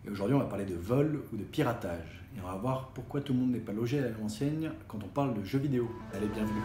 Et aujourd'hui, on va parler de vol ou de piratage. Et on va voir pourquoi tout le monde n'est pas logé à la même enseigne quand on parle de jeux vidéo. Allez, bienvenue.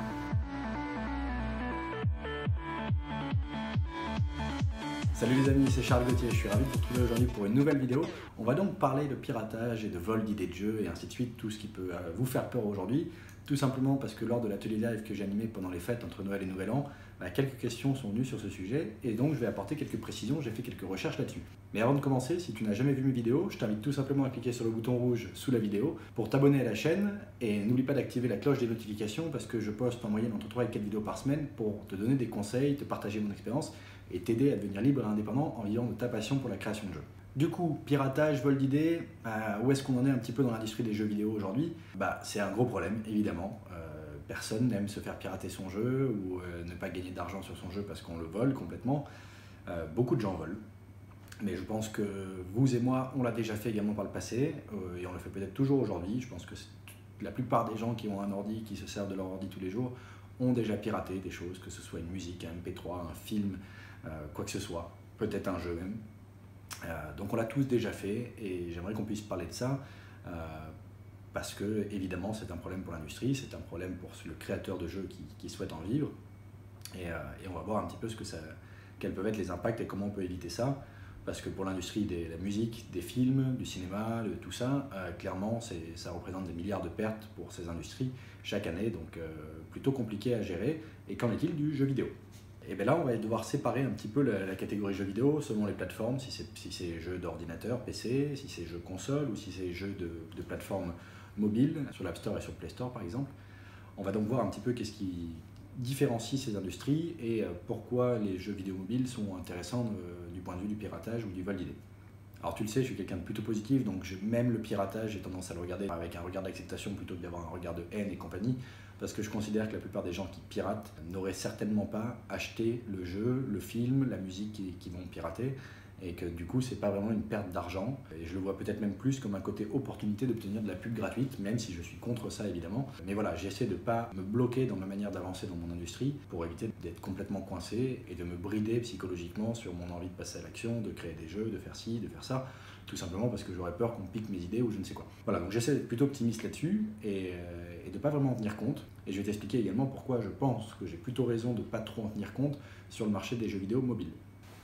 Salut les amis, c'est Charles Gauthier, je suis ravi de vous retrouver aujourd'hui pour une nouvelle vidéo. On va donc parler de piratage et de vol d'idées de jeux et ainsi de suite, tout ce qui peut vous faire peur aujourd'hui. Tout simplement parce que lors de l'atelier live que j'ai animé pendant les fêtes entre Noël et Nouvel An, quelques questions sont venues sur ce sujet et donc je vais apporter quelques précisions, j'ai fait quelques recherches là-dessus. Mais avant de commencer, si tu n'as jamais vu mes vidéos, je t'invite tout simplement à cliquer sur le bouton rouge sous la vidéo pour t'abonner à la chaîne et n'oublie pas d'activer la cloche des notifications parce que je poste en moyenne entre 3 et 4 vidéos par semaine pour te donner des conseils, te partager mon expérience et t'aider à devenir libre et indépendant en vivant de ta passion pour la création de jeux. Du coup, piratage, vol d'idées, où est-ce qu'on en est un petit peu dans l'industrie des jeux vidéo aujourd'hui? C'est un gros problème, évidemment. Personne n'aime se faire pirater son jeu ou ne pas gagner d'argent sur son jeu parce qu'on le vole complètement. Beaucoup de gens volent. Mais je pense que vous et moi, on l'a déjà fait également par le passé et on le fait peut-être toujours aujourd'hui. Je pense que la plupart des gens qui ont un ordi, qui se servent de leur ordi tous les jours, ont déjà piraté des choses, que ce soit une musique, un MP3, un film, quoi que ce soit, peut-être un jeu même. Donc on l'a tous déjà fait et j'aimerais qu'on puisse parler de ça parce que évidemment c'est un problème pour l'industrie, c'est un problème pour le créateur de jeux qui souhaite en vivre et on va voir un petit peu quels peuvent être les impacts et comment on peut éviter ça parce que pour l'industrie de la musique, des films, du cinéma, de tout ça, clairement ça représente des milliards de pertes pour ces industries chaque année, donc plutôt compliqué à gérer. Et qu'en est-il du jeu vidéo? Et bien là, on va devoir séparer un petit peu la catégorie jeux vidéo selon les plateformes, si c'est jeux d'ordinateur, PC, si c'est jeux console ou si c'est jeux de plateforme mobile, sur l'App Store et sur Play Store par exemple. On va donc voir un petit peu qu'est-ce qui différencie ces industries et pourquoi les jeux vidéo mobiles sont intéressants du point de vue du piratage ou du vol d'idées. Alors tu le sais, je suis quelqu'un de plutôt positif, donc même le piratage, j'ai tendance à le regarder avec un regard d'acceptation plutôt que d'avoir un regard de haine et compagnie, parce que je considère que la plupart des gens qui piratent n'auraient certainement pas acheté le jeu, le film, la musique qu'ils vont pirater, et que du coup c'est pas vraiment une perte d'argent, et je le vois peut-être même plus comme un côté opportunité d'obtenir de la pub gratuite, même si je suis contre ça évidemment. Mais voilà, j'essaie de pas me bloquer dans ma manière d'avancer dans mon industrie pour éviter d'être complètement coincé et de me brider psychologiquement sur mon envie de passer à l'action, de créer des jeux, de faire ci, de faire ça, tout simplement parce que j'aurais peur qu'on pique mes idées ou je ne sais quoi. Voilà, donc j'essaie d'être plutôt optimiste là-dessus et de ne pas vraiment en tenir compte. Et je vais t'expliquer également pourquoi je pense que j'ai plutôt raison de ne pas trop en tenir compte sur le marché des jeux vidéo mobiles.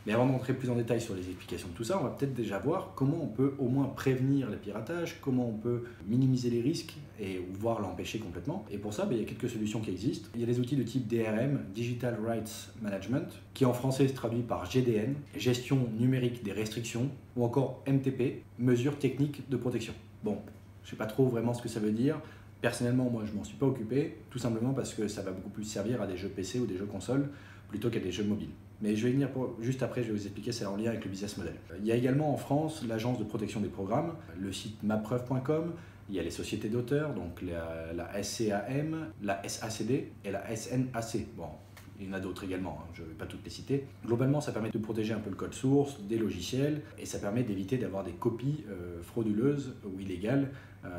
Mais avant d'entrer plus en détail sur les explications de tout ça, on va peut-être déjà voir comment on peut au moins prévenir les piratages, comment on peut minimiser les risques ou voire l'empêcher complètement. Et pour ça, il y a quelques solutions qui existent. Il y a des outils de type DRM, Digital Rights Management, qui en français se traduit par GDN, Gestion numérique des restrictions, ou encore MTP, Mesures techniques de protection. Bon, je ne sais pas trop vraiment ce que ça veut dire. Personnellement, moi, je ne m'en suis pas occupé, tout simplement parce que ça va beaucoup plus servir à des jeux PC ou des jeux consoles plutôt qu'à des jeux mobiles. Mais je vais venir juste après, je vais vous expliquer, c'est en lien avec le business model. Il y a également en France l'agence de protection des programmes, le site mapreuve.com, il y a les sociétés d'auteurs, donc la SCAM, la SACD et la SNAC. Bon, il y en a d'autres également, je ne vais pas toutes les citer. Globalement, ça permet de protéger un peu le code source des logiciels et ça permet d'éviter d'avoir des copies frauduleuses ou illégales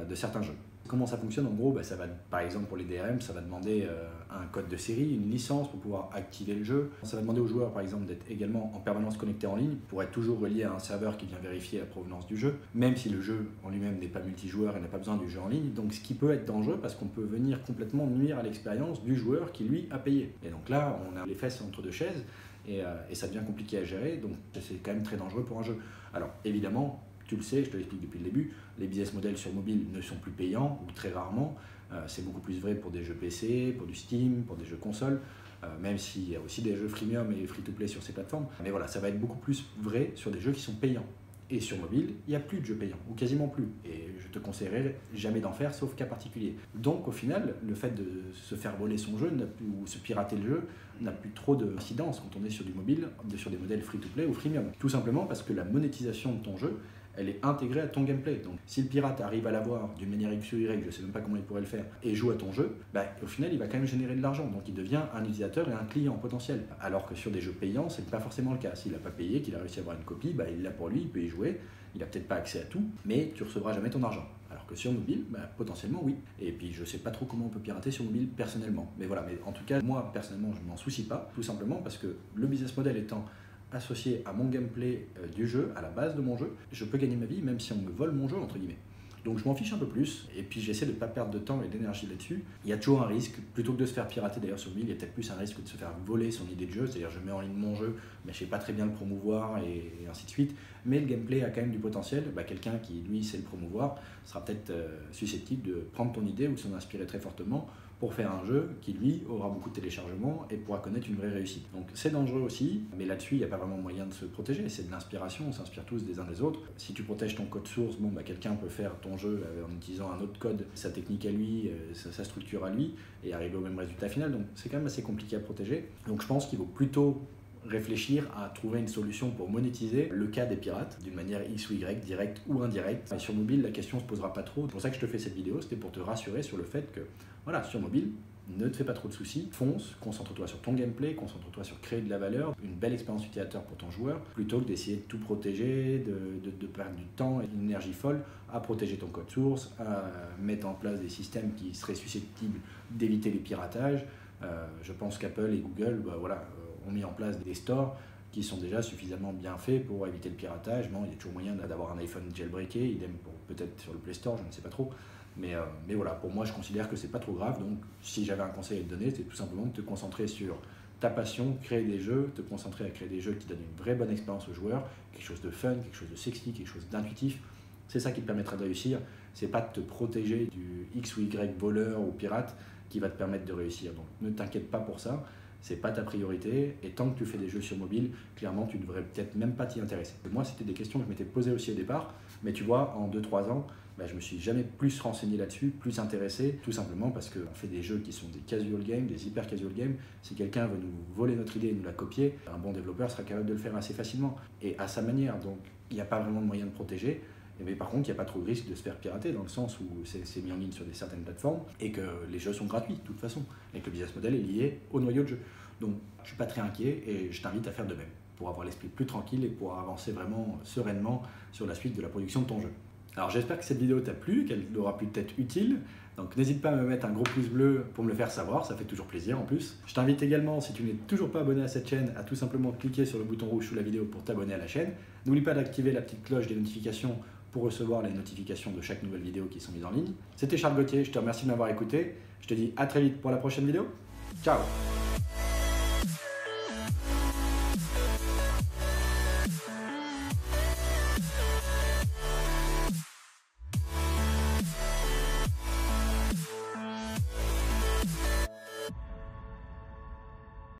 de certains jeux. Comment ça fonctionne? En gros, ça va, par exemple pour les DRM, ça va demander un code de série, une licence pour pouvoir activer le jeu. Ça va demander aux joueurs par exemple d'être également en permanence connectés en ligne pour être toujours relié à un serveur qui vient vérifier la provenance du jeu, même si le jeu en lui-même n'est pas multijoueur et n'a pas besoin du jeu en ligne. Donc ce qui peut être dangereux parce qu'on peut venir complètement nuire à l'expérience du joueur qui lui a payé. Et donc là, on a les fesses entre deux chaises et ça devient compliqué à gérer, donc c'est quand même très dangereux pour un jeu. Alors évidemment, tu le sais, je te l'explique depuis le début, les business models sur mobile ne sont plus payants, ou très rarement. C'est beaucoup plus vrai pour des jeux PC, pour du Steam, pour des jeux consoles, même s'il y a aussi des jeux freemium et free-to-play sur ces plateformes. Mais voilà, ça va être beaucoup plus vrai sur des jeux qui sont payants. Et sur mobile, il n'y a plus de jeux payants, ou quasiment plus. Et je te conseillerais jamais d'en faire, sauf cas particulier. Donc au final, le fait de se faire voler son jeu ou se pirater le jeu n'a plus trop d'incidence quand on est sur du mobile, sur des modèles free-to-play ou freemium. Tout simplement parce que la monétisation de ton jeu, elle est intégrée à ton gameplay. Donc si le pirate arrive à l'avoir d'une manière X ou Y, je ne sais même pas comment il pourrait le faire, et joue à ton jeu, au final il va quand même générer de l'argent. Donc il devient un utilisateur et un client potentiel. Alors que sur des jeux payants, c'est pas forcément le cas. S'il n'a pas payé, qu'il a réussi à avoir une copie, il l'a pour lui, il peut y jouer, il n'a peut-être pas accès à tout, mais tu recevras jamais ton argent. Alors que sur mobile, potentiellement oui. Et puis je sais pas trop comment on peut pirater sur mobile personnellement. Mais voilà, mais en tout cas, moi personnellement, je ne m'en soucie pas, tout simplement parce que le business model étant associé à mon gameplay du jeu, à la base de mon jeu, je peux gagner ma vie même si on me vole mon jeu, entre guillemets. Donc je m'en fiche un peu plus, et puis j'essaie de ne pas perdre de temps et d'énergie là-dessus. Il y a toujours un risque, plutôt que de se faire pirater d'ailleurs sur mobile, il y a peut-être plus un risque de se faire voler son idée de jeu, c'est-à-dire je mets en ligne mon jeu, mais je ne sais pas très bien le promouvoir et ainsi de suite. Mais le gameplay a quand même du potentiel, quelqu'un qui lui sait le promouvoir sera peut-être susceptible de prendre ton idée ou de s'en inspirer très fortement pour faire un jeu qui lui aura beaucoup de téléchargements et pourra connaître une vraie réussite. Donc c'est dangereux aussi, mais là-dessus il n'y a pas vraiment moyen de se protéger, c'est de l'inspiration, on s'inspire tous des uns des autres. Si tu protèges ton code source, quelqu'un peut faire ton jeu en utilisant un autre code, sa technique à lui, sa structure à lui, et arriver au même résultat final, donc c'est quand même assez compliqué à protéger. Donc je pense qu'il vaut plutôt réfléchir à trouver une solution pour monétiser le cas des pirates d'une manière X ou Y, directe ou indirecte. Et sur mobile, la question ne se posera pas trop. C'est pour ça que je te fais cette vidéo, c'était pour te rassurer sur le fait que, voilà, sur mobile, ne te fais pas trop de soucis, fonce, concentre-toi sur ton gameplay, concentre-toi sur créer de la valeur, une belle expérience utilisateur pour ton joueur, plutôt que d'essayer de tout protéger, de perdre du temps et une énergie folle à protéger ton code source, à mettre en place des systèmes qui seraient susceptibles d'éviter les piratages. Je pense qu'Apple et Google ont mis en place des stores qui sont déjà suffisamment bien faits pour éviter le piratage. Bon, il y a toujours moyen d'avoir un iPhone jailbreaké, idem peut-être sur le Play Store, je ne sais pas trop. Mais voilà, pour moi, je considère que c'est pas trop grave. Donc, si j'avais un conseil à te donner, c'est tout simplement de te concentrer sur ta passion, créer des jeux, te concentrer à créer des jeux qui donnent une vraie bonne expérience aux joueurs, quelque chose de fun, quelque chose de sexy, quelque chose d'intuitif. C'est ça qui te permettra de réussir. C'est pas de te protéger du X ou Y voleur ou pirate qui va te permettre de réussir. Donc, ne t'inquiète pas pour ça. C'est pas ta priorité, et tant que tu fais des jeux sur mobile, clairement tu devrais peut-être même pas t'y intéresser. Moi, c'était des questions que je m'étais posées aussi au départ, mais tu vois, en 2-3 ans, je me suis jamais plus renseigné là-dessus, plus intéressé, tout simplement parce qu'on fait des jeux qui sont des casual games, des hyper casual games. Si quelqu'un veut nous voler notre idée et nous la copier, un bon développeur sera capable de le faire assez facilement et à sa manière. Donc il n'y a pas vraiment de moyen de protéger. Mais par contre, il n'y a pas trop de risque de se faire pirater dans le sens où c'est mis en ligne sur certaines plateformes et que les jeux sont gratuits de toute façon et que le business model est lié au noyau de jeu. Donc je ne suis pas très inquiet et je t'invite à faire de même pour avoir l'esprit plus tranquille et pour avancer vraiment sereinement sur la suite de la production de ton jeu. Alors j'espère que cette vidéo t'a plu, qu'elle aura pu t'être utile. Donc n'hésite pas à me mettre un gros pouce bleu pour me le faire savoir, ça fait toujours plaisir en plus. Je t'invite également, si tu n'es toujours pas abonné à cette chaîne, à tout simplement cliquer sur le bouton rouge sous la vidéo pour t'abonner à la chaîne. N'oublie pas d'activer la petite cloche des notifications pour recevoir les notifications de chaque nouvelle vidéo qui sont mises en ligne. C'était Charles Gauthier, je te remercie de m'avoir écouté. Je te dis à très vite pour la prochaine vidéo. Ciao!